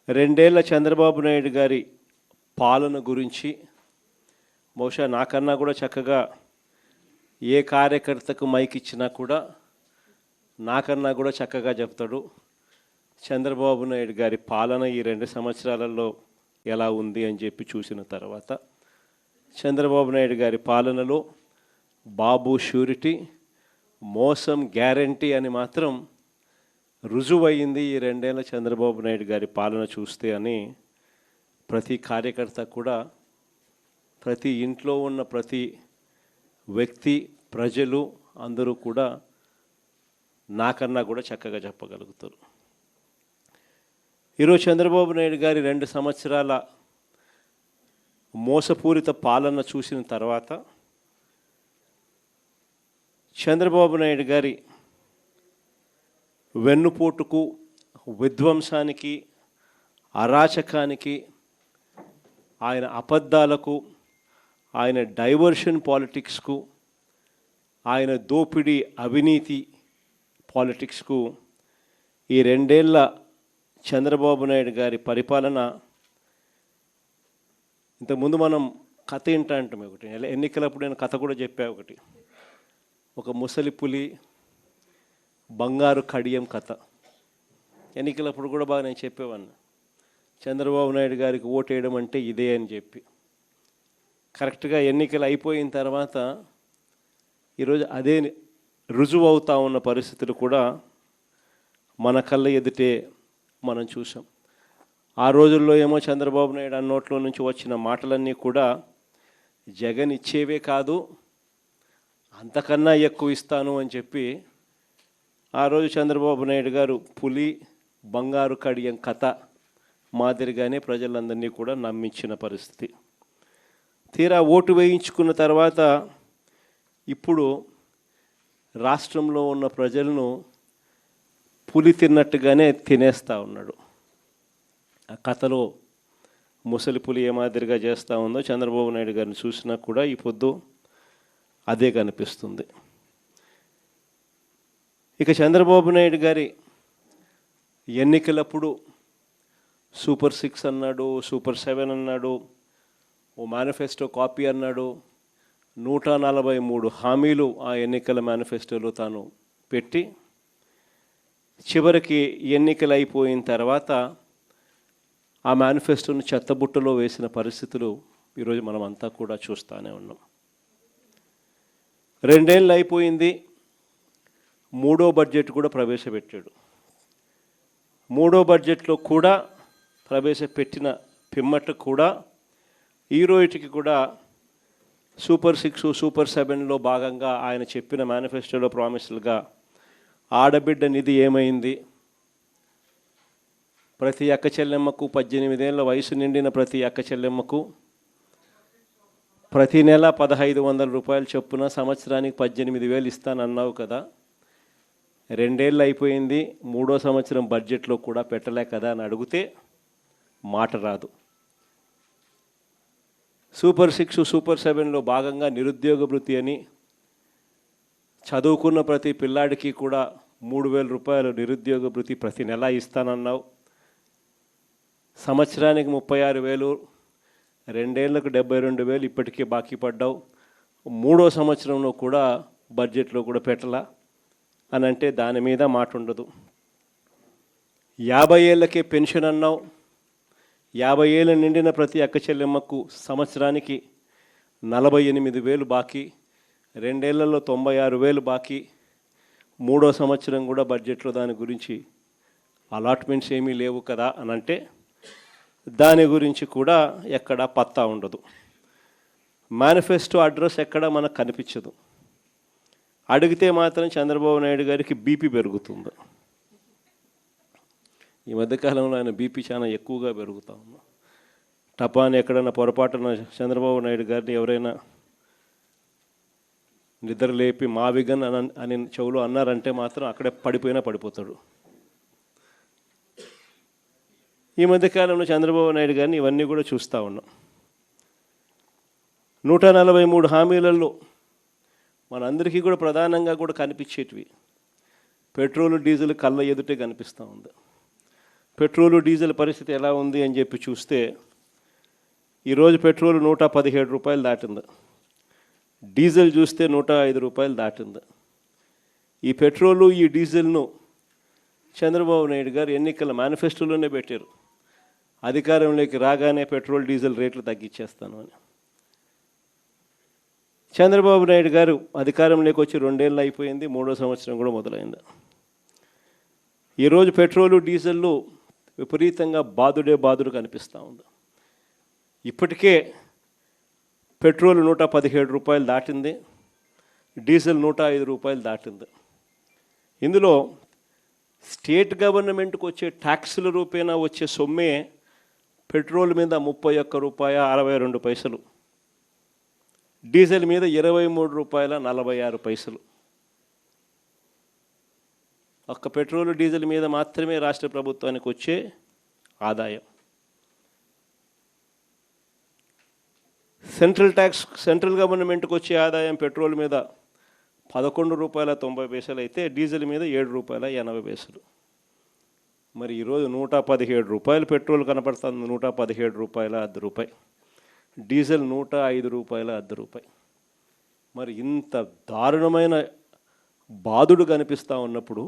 రెండేళ్ల చంద్రబాబు నాయుడు గారి పాలన గురించి బహుశా నాకన్నా కూడా చక్కగా ఏ కార్యకర్తకు మైక్ ఇచ్చినా కూడా నాకన్నా కూడా చక్కగా చెప్తాడు. చంద్రబాబు నాయుడు గారి పాలన ఈ 2 సంవత్సరాలలో ఎలా ఉంది అని చెప్పి చూసిన తర్వాత చంద్రబాబు నాయుడు గారి పాలనలో బాబు షూరిటీ, మోసం గ్యారంటీ అని మాత్రం రుజువయ్యింది ఈ 2 ఏళ్ల చంద్రబాబు నాయుడు గారి పాలన చూస్తే అని ప్రతి కార్యకర్త కూడా, ప్రతి ఇంట్లో ఉన్న ప్రతి వ్యక్తి, ప్రజలు అందరూ కూడా నాకన్నా కూడా చక్కగా చెప్పగలుగుతారు. ఈరోజు చంద్రబాబు నాయుడు గారి 2 సంవత్సరాల మోసపూరిత పాలన చూసిన తర్వాత చంద్రబాబు నాయుడు గారి వెన్నుపోటుకు, విధ్వంసానికి, అరాచకానికి, ఆయన అబద్ధాలకు, ఆయన డైవర్షన్ పాలిటిక్స్కు, ఆయన దోపిడీ అవినీతి పాలిటిక్స్కు ఈ 2 ఏళ్ల చంద్రబాబు నాయుడు గారి పరిపాలన. ఇంతకుముందు మనం కథ ఏంటంటాం ఒకటి, ఎన్నికలప్పుడు నేను కథ కూడా చెప్పా ఒకటి, ఒక ముసలి పులి బంగారు కడియం కథ. ఎన్నికలప్పుడు కూడా బాగా నేను చెప్పేవాడిని, చంద్రబాబు నాయుడు గారికి ఓటేయడం అంటే ఇదే అని చెప్పి. కరెక్ట్గా ఎన్నికలు అయిపోయిన తర్వాత ఈరోజు అదే రుజువు అవుతా ఉన్న పరిస్థితులు కూడా మన కళ్ళ ఎదుటే మనం చూసాం. ఆ రోజుల్లో ఏమో చంద్రబాబు నాయుడు ఆ నోట్లో నుంచి వచ్చిన మాటలన్నీ కూడా జగన్ ఇచ్చేవే కాదు, అంతకన్నా ఎక్కువ ఇస్తాను అని చెప్పి ఆ రోజు చంద్రబాబు నాయుడు గారు పులి బంగారు కడియం కథ మాదిరిగానే ప్రజలందరినీ కూడా నమ్మించిన పరిస్థితి. తీరా ఓటు వేయించుకున్న తర్వాత ఇప్పుడు రాష్ట్రంలో ఉన్న ప్రజలను పులి తిన్నట్టుగానే తినేస్తూ ఉన్నాడు. ఆ కథలో ముసలి పులి ఏ మాదిరిగా చేస్తూ ఉందో చంద్రబాబు నాయుడు గారిని చూసినా కూడా ఈ పొద్దు అదే కనిపిస్తుంది. ఇక చంద్రబాబు నాయుడు గారి ఎన్నికలప్పుడు సూపర్ 6 అన్నాడు, సూపర్ 7 అన్నాడు, ఓ మేనిఫెస్టో కాపీ అన్నాడు, 143 హామీలు ఆ ఎన్నికల మేనిఫెస్టోలో తాను పెట్టి చివరికి ఎన్నికలు అయిపోయిన తర్వాత ఆ మేనిఫెస్టోను చెత్తబుట్టలో వేసిన పరిస్థితులు ఈరోజు మనం అంతా కూడా చూస్తూనే ఉన్నాం. 2 ఏళ్ళు అయిపోయింది, 3వ బడ్జెట్ కూడా ప్రవేశపెట్టాడు. 3వ బడ్జెట్లో కూడా ప్రవేశపెట్టిన పిమ్మట కూడా ఈ రోజుకి కూడా సూపర్ 6, సూపర్ 7లో భాగంగా ఆయన చెప్పిన మేనిఫెస్టోలో ప్రామిసులుగా ఆడబిడ్డ నిధి ఏమైంది, ప్రతి అక్క చెల్లెమ్మకు 18 ఏళ్ళ వయసు నిండిన ప్రతి అక్క చెల్లెమ్మకు ప్రతి నెల 1,500 రూపాయలు చొప్పున సంవత్సరానికి 18,000 ఇస్తానన్నావు కదా, 2 ఏళ్ళు అయిపోయింది, 3వ సంవత్సరం బడ్జెట్లో కూడా పెట్టలే కదా అని అడిగితే మాట రాదు. సూపర్ 6, సూపర్ 7లో భాగంగా నిరుద్యోగ భృతి అని, చదువుకున్న ప్రతి పిల్లాడికి కూడా 3,000 రూపాయలు నిరుద్యోగ భృతి ప్రతి నెల ఇస్తానన్నావు, సంవత్సరానికి 36,000, 2 ఏళ్లకు 72,000 ఇప్పటికే బాకీ పడ్డావు, 3వ సంవత్సరంలో కూడా బడ్జెట్లో కూడా పెట్టలా అని అంటే దాని మీద మాట ఉండదు. 50 ఏళ్ళకే పెన్షన్ అన్నావు, 50 ఏళ్ళు నిండిన ప్రతి అక్క చెల్లెమ్మకు సంవత్సరానికి 48,000 బాకీ, 2 ఏళ్లలో 96,000 బాకీ, 3వ సంవత్సరం కూడా బడ్జెట్లో దాని గురించి అలాట్మెంట్స్ ఏమీ లేవు కదా అని అంటే దాని గురించి కూడా ఎక్కడా పత్తా ఉండదు. మేనిఫెస్టో అడ్రస్ ఎక్కడా మనకు కనిపించదు. అడిగితే మాత్రం చంద్రబాబు నాయుడు గారికి బీపీ పెరుగుతుంది. ఈ మధ్యకాలంలో ఆయన బీపీ చాలా ఎక్కువగా పెరుగుతూ ఉంది. టపాని ఎక్కడైనా పొరపాటున చంద్రబాబు నాయుడు గారిని ఎవరైనా నిద్ర లేపి మావిగన్ అని చెవులో అన్నారంటే మాత్రం అక్కడే పడిపోతాడు. ఈ మధ్యకాలంలో చంద్రబాబు నాయుడు గారిని ఇవన్నీ కూడా చూస్తూ ఉన్నాం. 143 హామీలలో మనందరికీ కూడా ప్రధానంగా కూడా కనిపించేటివి పెట్రోల్ డీజిల్ కళ్ళ ఎదుటే కనిపిస్తూ ఉంది. పెట్రోలు డీజిల్ పరిస్థితి ఎలా ఉంది అని చెప్పి చూస్తే ఈరోజు పెట్రోల్ 117 రూపాయలు దాటింది, డీజిల్ చూస్తే 105 రూపాయలు దాటింది. ఈ పెట్రోలు ఈ డీజిల్ను చంద్రబాబు నాయుడు గారు ఎన్నికల మేనిఫెస్టోలోనే పెట్టారు, అధికారంలోకి రాగానే పెట్రోల్ డీజిల్ రేట్లు తగ్గించేస్తాను అని. చంద్రబాబు నాయుడు గారు అధికారంలోకి వచ్చి 2 ఏళ్ళు అయిపోయింది, 3వ సంవత్సరం కూడా మొదలైంది. ఈరోజు పెట్రోలు డీజిల్లు విపరీతంగా బాదుడు కనిపిస్తూ ఉంది. ఇప్పటికే పెట్రోల్ 117 రూపాయలు దాటింది, డీజిల్ 105 రూపాయలు దాటింది. ఇందులో స్టేట్ గవర్నమెంట్కి వచ్చే ట్యాక్సుల రూపేణా వచ్చే సొమ్మే పెట్రోల్ మీద 31 రూపాయ 62 పైసలు, డీజిల్ మీద 23 రూపాయల 46 పైసలు. ఒక్క పెట్రోల్ డీజిల్ మీద మాత్రమే రాష్ట్ర ప్రభుత్వానికి వచ్చే ఆదాయం. సెంట్రల్ గవర్నమెంట్కి వచ్చే ఆదాయం పెట్రోల్ మీద 11 రూపాయల 90 పైసలు అయితే డీజిల్ మీద 7 రూపాయల 80 పైసలు. మరి ఈరోజు 117 రూపాయలు పెట్రోల్ కనపడుతుంది, 117 రూపాయల 10 రూపాయి, డీజిల్ 105 రూపాయల 10 రూపాయి. మరి ఇంత దారుణమైన బాధుడు కనిపిస్తూ ఉన్నప్పుడు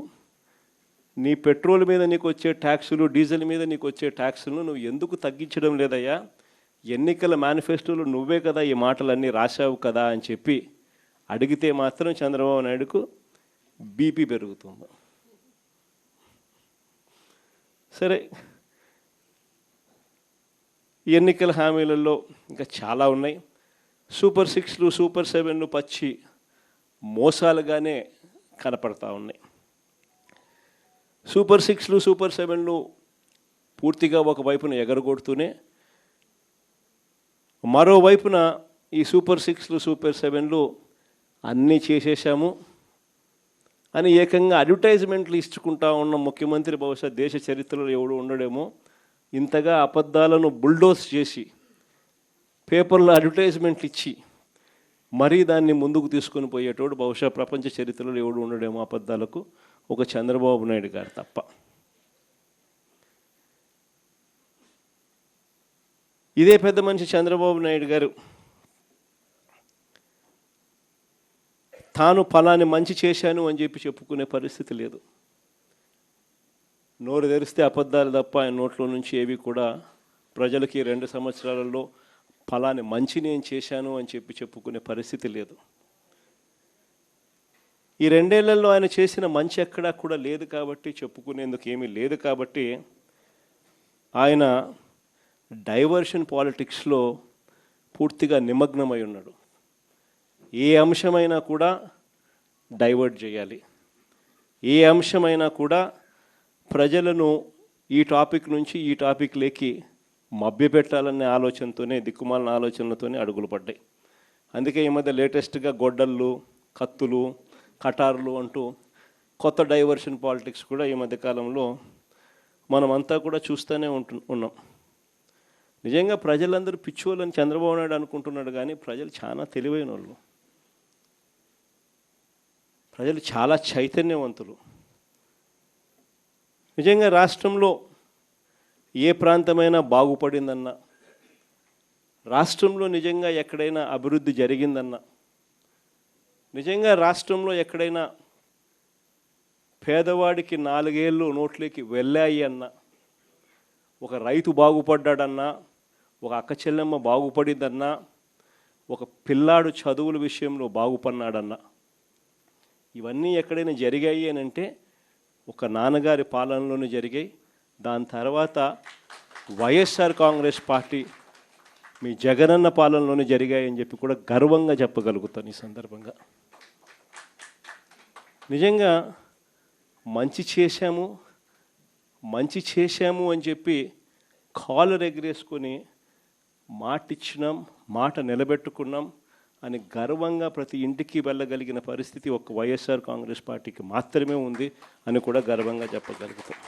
నీ పెట్రోల్ మీద నీకు వచ్చే ట్యాక్సులు, డీజిల్ మీద నీకు వచ్చే ట్యాక్సులను నువ్వు ఎందుకు తగ్గించడం లేదయ్యా? ఎన్నికల మేనిఫెస్టోలో నువ్వే కదా ఈ మాటలన్నీ రాశావు కదా అని చెప్పి అడిగితే మాత్రం చంద్రబాబు నాయుడుకు బీపీ పెరుగుతుంది. సరే, ఎన్నికల హామీలలో ఇంకా చాలా ఉన్నాయి. సూపర్ 6లు సూపర్ 7లు పచ్చి మోసాలుగానే కనపడతా ఉన్నాయి. సూపర్ 6లు సూపర్ 7లు పూర్తిగా ఒకవైపున ఎగరగొడుతూనే మరోవైపున ఈ సూపర్ 6లు సూపర్ 7లు అన్నీ చేసేసాము అని ఏకంగా అడ్వర్టైజ్మెంట్లు ఇచ్చుకుంటా ఉన్న ముఖ్యమంత్రి బహుశా దేశ చరిత్రలో ఎవడు ఉండడేమో. ఇంతగా అబద్ధాలను బుల్డోస్ చేసి పేపర్లో అడ్వర్టైజ్మెంట్లు ఇచ్చి మరీ దాన్ని ముందుకు తీసుకొని పోయేటోడు బహుశా ప్రపంచ చరిత్రలో ఎవడు ఉండడేమో అబద్ధాలకు, ఒక చంద్రబాబు నాయుడు గారు తప్ప. ఇదే పెద్ద మనిషి చంద్రబాబు నాయుడు గారు తాను ఫలాని మంచి చేశాను అని చెప్పి చెప్పుకునే పరిస్థితి లేదు. నోరు తెరిస్తే అబద్ధాలు తప్ప ఆయన నోట్లో నుంచి ఏవి కూడా ప్రజలకి 2 సంవత్సరాలలో ఫలాని మంచి నేను చేశాను అని చెప్పి చెప్పుకునే పరిస్థితి లేదు. ఈ 2 ఏళ్లలో ఆయన చేసిన మంచి ఎక్కడా కూడా లేదు కాబట్టి, చెప్పుకునేందుకు ఏమీ లేదు కాబట్టి ఆయన డైవర్షన్ పాలిటిక్స్లో పూర్తిగా నిమగ్నమై ఉన్నాడు. ఏ అంశమైనా కూడా డైవర్ట్ చేయాలి, ఏ అంశమైనా కూడా ప్రజలను ఈ టాపిక్ నుంచి ఈ టాపిక్లోకి మభ్యపెట్టాలనే ఆలోచనతోనే, దిక్కుమాలిన ఆలోచనలతోనే అడుగులు పడ్డాయి. అందుకే ఈ మధ్య లేటెస్ట్గా గొడ్డళ్ళు, కత్తులు, కటార్లు అంటూ కొత్త డైవర్షన్ పాలిటిక్స్ కూడా ఈ మధ్యకాలంలో మనమంతా కూడా చూస్తూనే ఉన్నాం. నిజంగా ప్రజలందరూ పిచ్చోళ్ళని చంద్రబాబు నాయుడు అనుకుంటున్నాడు, కానీ ప్రజలు చాలా తెలివైన వాళ్ళు, ప్రజలు చాలా చైతన్యవంతులు. నిజంగా రాష్ట్రంలో ఏ ప్రాంతమైనా బాగుపడిందన్నా, రాష్ట్రంలో నిజంగా ఎక్కడైనా అభివృద్ధి జరిగిందన్నా, నిజంగా రాష్ట్రంలో ఎక్కడైనా పేదవాడికి 4 ఏళ్ళు నోట్లోకి వెళ్ళాయి అన్నా, ఒక రైతు బాగుపడ్డాడన్నా, ఒక అక్క చెల్లెమ్మ బాగుపడిందన్నా, ఒక పిల్లాడు చదువుల విషయంలో బాగుపడినాడన్నా, ఇవన్నీ ఎక్కడైనా జరిగాయి అని అంటే ఒక నాన్నగారి పాలనలోనే జరిగాయి. దాని తర్వాత వైఎస్ఆర్ కాంగ్రెస్ పార్టీ మీ జగనన్న పాలనలోనే జరిగాయని చెప్పి కూడా గర్వంగా చెప్పగలుగుతాను ఈ సందర్భంగా. నిజంగా మంచి చేశాము అని చెప్పి కాలర్ ఎగరేసుకొని మాటిచ్చినాం, మాట నిలబెట్టుకున్నాం అని గర్వంగా ప్రతి ఇంటికి వెళ్ళగలిగిన పరిస్థితి ఒక వైఎస్ఆర్ కాంగ్రెస్ పార్టీకి మాత్రమే ఉంది అని కూడా గర్వంగా చెప్పగలుగుతాం.